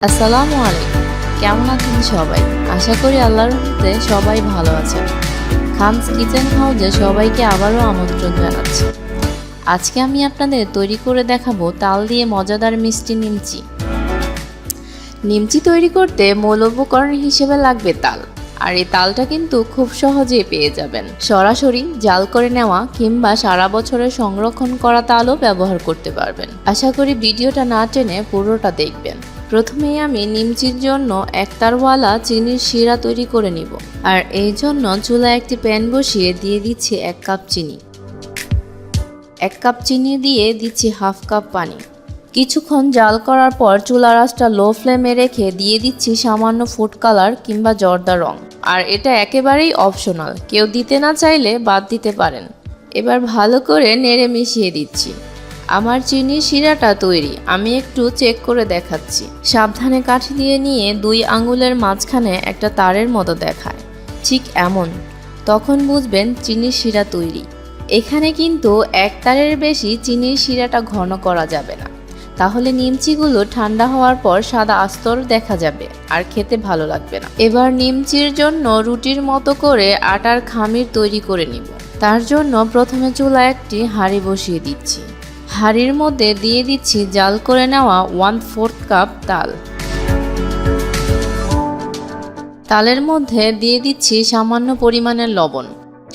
আসসালামু আলাইকুম। কেমন আছেন সবাই? আশা করি আল্লাহর রহমতে সবাই ভালো আছেন। খানস কিচেন হাউসে সবাইকে আবারও আমন্ত্রণ জানাচ্ছি। আজকে আমি আপনাদের তৈরি করে দেখাবো তাল দিয়ে মজাদার মিষ্টি নিমচি। নিমচি তৈরি করতে মূল উপকরণ হিসেবে লাগবে তাল। আর এই তালটা কিন্তু খুব সহজেই পেয়ে যাবেন। সরাসরি জাল করে নেওয়া কিংবা সারা বছরের সংরক্ষণ করা তালও ব্যবহার করতে পারবেন। আশা করি ভিডিওটা না টেনে পুরোটা দেখবেন। প্রথমেই আমি নিমচির জন্য একতারওয়ালা চিনির শিরা তৈরি করে নিব। আর এই জন্য চুলায় একটি প্যান বসিয়ে দিয়ে দিচ্ছি 1 কাপ চিনি। 1 কাপ চিনি দিয়ে দিচ্ছি হাফ কাপ পানি। কিছুক্ষণ জাল করার পর চুলার আঁচটা লো ফ্লেমে রেখে দিয়ে দিচ্ছি সামান্য ফুড কালার কিংবা জর্দা রং। আর এটা একেবারেই অপশনাল, কেউ দিতে না চাইলে বাদ দিতে পারেন। এবার ভালো করে নেড়ে মিশিয়ে দিচ্ছি। আমার চিনির শিরাটা তৈরি, আমি একটু চেক করে দেখাচ্ছি। সাবধানে কাঠি দিয়ে নিয়ে 2 আঙ্গুলের মাঝখানে একটা তারের মতো দেখায়, ঠিক এমন। তখন বুঝবেন চিনির শিরা তৈরি। এখানে কিন্তু 1 তারের বেশি চিনির শিরাটা ঘন করা যাবে না, তাহলে নিমচিগুলো ঠান্ডা হওয়ার পর সাদা আস্তর দেখা যাবে আর খেতে ভালো লাগবে না। এবার নিমচির জন্য রুটির মতো করে আটার খামির তৈরি করে নিব। তার জন্য প্রথমে চুলায় একটি হাঁড়ি বসিয়ে দিচ্ছি। হাঁড়ির মধ্যে দিয়ে দিচ্ছি জাল করে নেওয়া 1/4 কাপ তাল। তালের মধ্যে দিয়ে দিচ্ছি সামান্য পরিমাণের লবণ,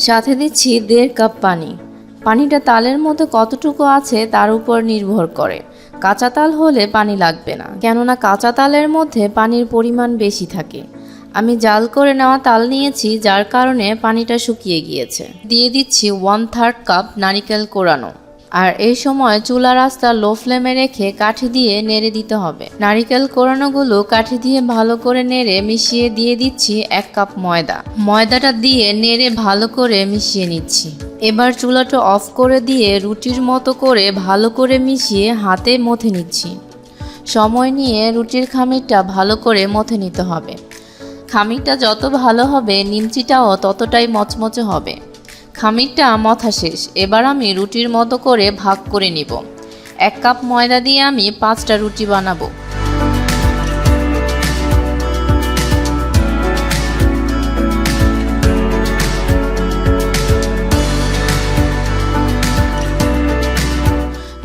সাথে দিচ্ছি 1.5 কাপ পানি। পানিটা তালের মধ্যে কতটুকু আছে তার উপর নির্ভর করে। কাঁচা তাল হলে পানি লাগবে না, কেননা কাঁচা তালের মধ্যে পানির পরিমাণ বেশি থাকে। আমি জাল করে নেওয়া তাল নিয়েছি, যার কারণে পানিটা শুকিয়ে গিয়েছে। দিয়ে দিচ্ছি 1/3 কাপ নারিকেল কোরানো। আর এই সময় চুলার আঁচটা লো ফ্লেমে রেখে কাঠি দিয়ে নেড়ে দিতে হবে। নারিকেল কোরানোগুলো কাঠি দিয়ে ভালো করে নেড়ে মিশিয়ে দিয়ে দিচ্ছি 1 কাপ ময়দা। ময়দাটা দিয়ে নেড়ে ভালো করে মিশিয়ে নিচ্ছি। এবার চুলাটা অফ করে দিয়ে রুটির মতো করে ভালো করে মিশিয়ে হাতে মথে নিচ্ছি। সময় নিয়ে রুটির খামিরটা ভালো করে মথে নিতে হবে। খামিরটা যত ভালো হবে নিমচিটাও ততটাই মচমচে হবে। খামিরটা মথা শেষ। এবার আমি রুটির মতো করে ভাগ করে নিব। 1 কাপ ময়দা দিয়ে আমি 5টা রুটি বানাবো।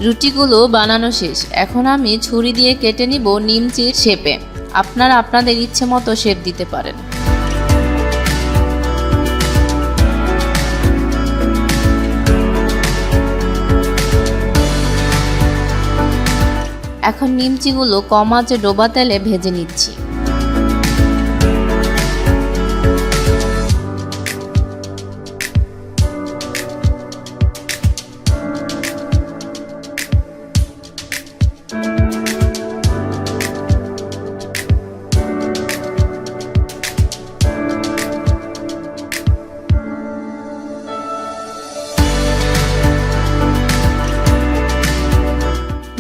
রুটিগুলো বানানো শেষ। এখন আমি ছুরি দিয়ে কেটে নিব নিমচির শেপে। আপনারা আপনাদের ইচ্ছে মতো শেপ দিতে পারেন। এখন নিমচিগুলো কম আঁচে ডোবা তেলে ভেজে নিচ্ছি।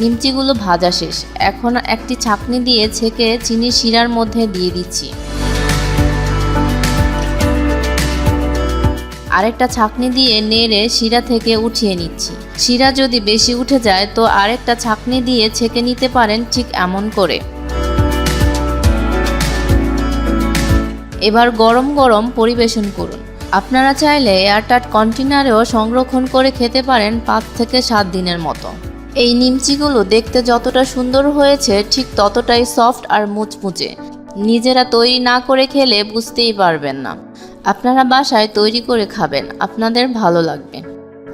নিমচিগুলো ভাজা শেষ। এখন একটি ছাঁকনি দিয়ে ছেঁকে চিনি শিরার মধ্যে দিয়ে দিচ্ছি। আরেকটা ছাঁকনি দিয়ে নেড়ে শিরা থেকে উঠিয়ে নিচ্ছি। শিরা যদি বেশি উঠে যায় তো আরেকটা ছাঁকনি দিয়ে ছেঁকে নিতে পারেন, ঠিক এমন করে। এবার গরম গরম পরিবেশন করুন। আপনারা চাইলে এয়ারটাইট কন্টেনারেও সংরক্ষণ করে খেতে পারেন 5 থেকে 7 দিনের মতো। এই নিমচিগুলো দেখতে যতটা সুন্দর হয়েছে ঠিক ততটাই সফট আর মুচমুচে। নিজেরা তৈরি না করে খেলে বুঝতেই পারবেন না। আপনারা বাসায় তৈরি করে খাবেন, আপনাদের ভালো লাগবে।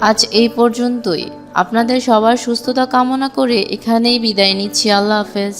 আজ এই পর্যন্তই। আপনাদের সবার সুস্থতা কামনা করে এখানেই বিদায় নিচ্ছি। আল্লাহ হাফেজ।